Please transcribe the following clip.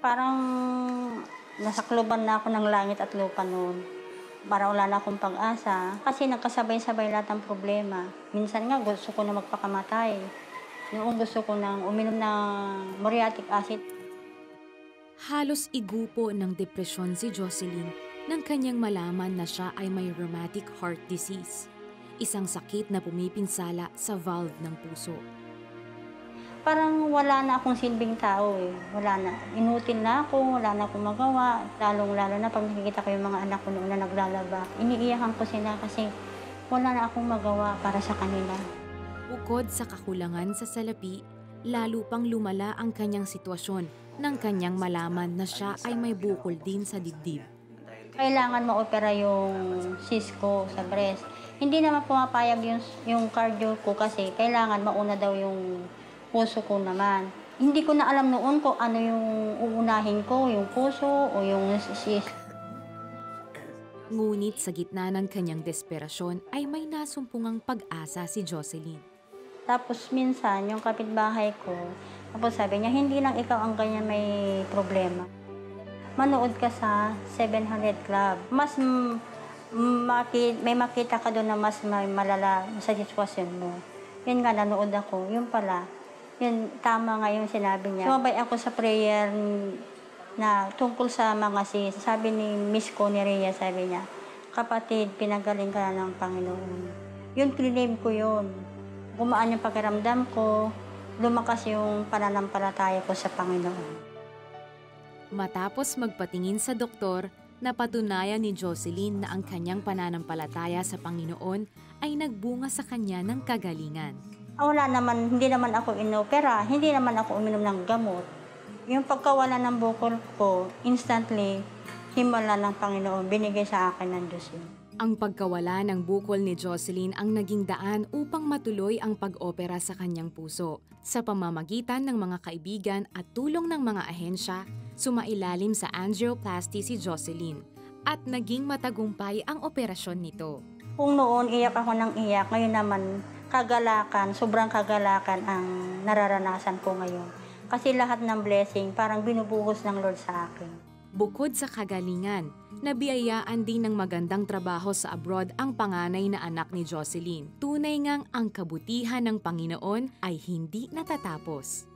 Parang nasakloban na ako ng langit at lupa noon. Parang wala na akong pag-asa kasi nagkasabay-sabay lahat ng problema. Minsan nga gusto ko na magpakamatay. Noong gusto ko nang uminom ng muriatic acid. Halos igupo ng depresyon si Jocelyn nang kanyang malaman na siya ay may rheumatic heart disease, isang sakit na pumipinsala sa valve ng puso. Parang wala na akong silbing tao eh. Wala na. Inutil na ako, wala na akong magawa. Lalong-lalo na pag nakikita ko yung mga anak ko noon na naglalaba. Iniiyakan ko sila kasi wala na akong magawa para sa kanila. Bukod sa kakulangan sa salapi, lalo pang lumala ang kanyang sitwasyon nang kanyang malaman na siya ay may bukol din sa dibdib. Kailangan maopera yung cyst ko sa breast. Hindi naman pumapayag yung cardio ko kasi kailangan mauna daw yung puso ko naman. Hindi ko na alam noon kung ano yung uunahin ko, yung puso o yung cyst. Ngunit sa gitna ng kanyang desperasyon ay may nasumpungang pag-asa si Jocelyn. Tapos minsan, yung kapitbahay ko, tapos sabi niya, hindi lang ikaw ang ganyan may problema. Manood ka sa 700 Club. Mas may makita ka doon na mas may malala sa sitwasyon mo. Yun nga, nanood ako. Yun pala, yun, tama nga yung sinabi niya. Sumabay ako sa prayer na tungkol sa mga sis. Sabi ni Miss Connie Rhea, sabi niya, kapatid, pinagaling ka na ng Panginoon. Yun, claim ko yun. Gumaan yung pakiramdam ko, lumakas yung pananampalataya ko sa Panginoon. Matapos magpatingin sa doktor, napatunayan ni Jocelyn na ang kanyang pananampalataya sa Panginoon ay nagbunga sa kanya ng kagalingan. Wala naman, hindi naman ako inopera, hindi naman ako uminom ng gamot. Yung pagkawala ng bukol ko, instantly, himala ng Panginoon, binigay sa akin ng Diyos yun. Ang pagkawala ng bukol ni Jocelyn ang naging daan upang matuloy ang pag-opera sa kanyang puso. Sa pamamagitan ng mga kaibigan at tulong ng mga ahensya, sumailalim sa angioplasty si Jocelyn at naging matagumpay ang operasyon nito. Kung noon iyak ako ng iyak, ngayon naman kagalakan, sobrang kagalakan ang nararanasan ko ngayon. Kasi lahat ng blessing parang binubuhos ng Lord sa akin. Bukod sa kagalingan, nabiyayaan din ng magandang trabaho sa abroad ang panganay na anak ni Jocelyn. Tunay ngang ang kabutihan ng Panginoon ay hindi natatapos.